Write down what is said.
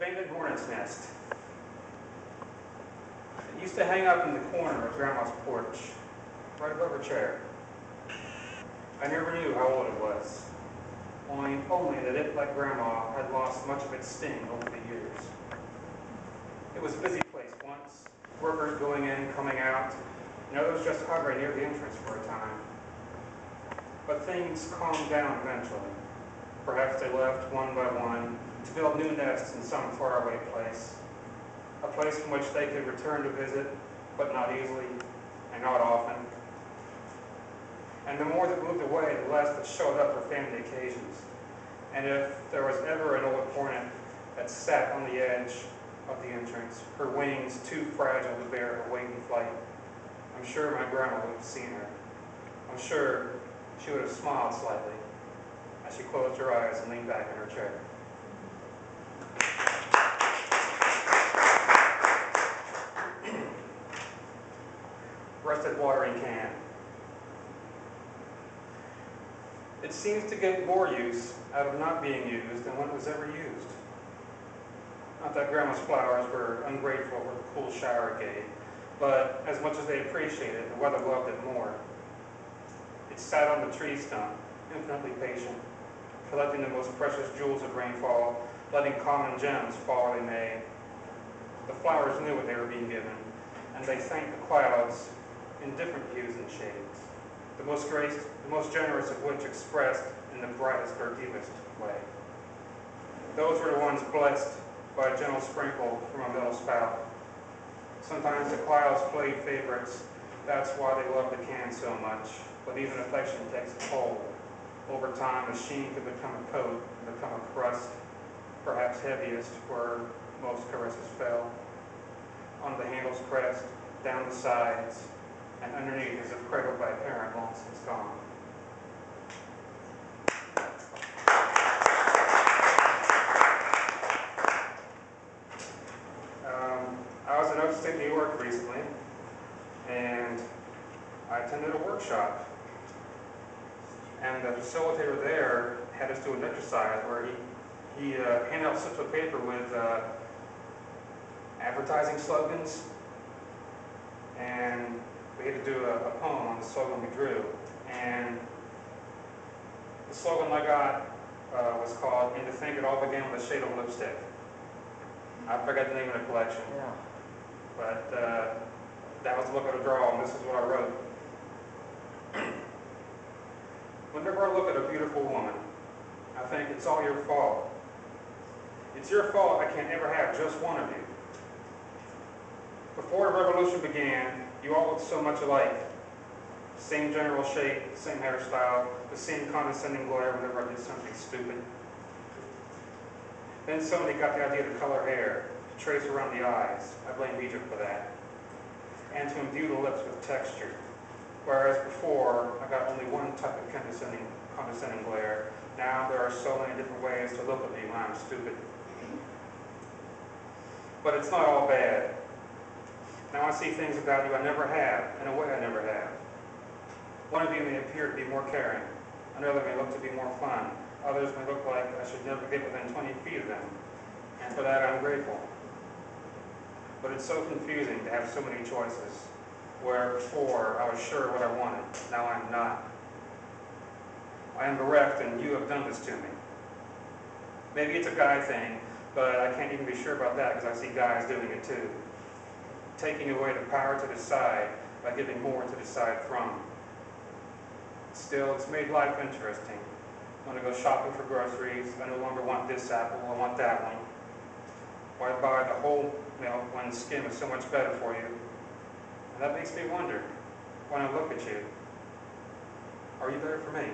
Painted hornet's nest. It used to hang up in the corner of Grandma's porch, right above her chair. I never knew how old it was, only that it, like Grandma, had lost much of its sting over the years. It was a busy place once, workers going in, coming out, and others just hovering near the entrance for a time. But things calmed down eventually. Perhaps they left one by one to build new nests in some faraway place, a place from which they could return to visit, but not easily and not often. And the more that moved away, the less that showed up for family occasions. And if there was ever an old hornet that sat on the edge of the entrance, her wings too fragile to bear her weight in flight, I'm sure my grandma would have seen her. I'm sure she would have smiled slightly as she closed her eyes and leaned back in her chair. Rusted watering can. It seems to get more use out of not being used than when it was ever used. Not that Grandma's flowers were ungrateful for the cool shower it gave, but as much as they appreciated it, the weather loved it more. It sat on the tree stump, infinitely patient, collecting the most precious jewels of rainfall, letting common gems fall where they may. The flowers knew what they were being given, and they thanked the clouds in different hues and shades, the most generous of which expressed in the brightest or deepest way. Those were the ones blessed by a gentle sprinkle from a metal spout. Sometimes the clouds played favorites. That's why they loved the can so much. But even affection takes a toll. Over time, a sheen could become a coat, become a crust, perhaps heaviest where most caresses fell. On the handle's crest, down the sides, and underneath as if cradled by a parent long since gone. I was in upstate New York recently, and I attended a workshop. And the facilitator there had us do an exercise where he handed out slips of paper with advertising slogans, and we had to do a poem on the slogan we drew. And the slogan I got was called "And to Think It All Began with a Shade of Lipstick." I forgot the name of the collection. Yeah. But that was the look of the draw, and this is what I wrote. Whenever I look at a beautiful woman, I think it's all your fault. It's your fault I can't ever have just one of you. Before the revolution began, you all looked so much alike. Same general shape, same hairstyle, the same condescending glare whenever I did something stupid. Then somebody got the idea to color hair, to trace around the eyes. I blame Egypt for that. And to imbue the lips with texture. Whereas before, I got only one type of condescending glare. Now there are so many different ways to look at me when I'm stupid. But it's not all bad. Now I see things about you I never have, in a way I never have. One of you may appear to be more caring. Another may look to be more fun. Others may look like I should never get within 20 feet of them. And for that I'm grateful. But it's so confusing to have so many choices. Where before I was sure what I wanted, now I'm not. I am bereft and you have done this to me. Maybe it's a guy thing, but I can't even be sure about that because I see guys doing it too. Taking away the power to decide by giving more to decide from. Still, it's made life interesting. When I go shopping for groceries, I no longer want this apple, I want that one. Or I buy the whole milk when skim is so much better for you. And that makes me wonder, when I look at you, are you better for me?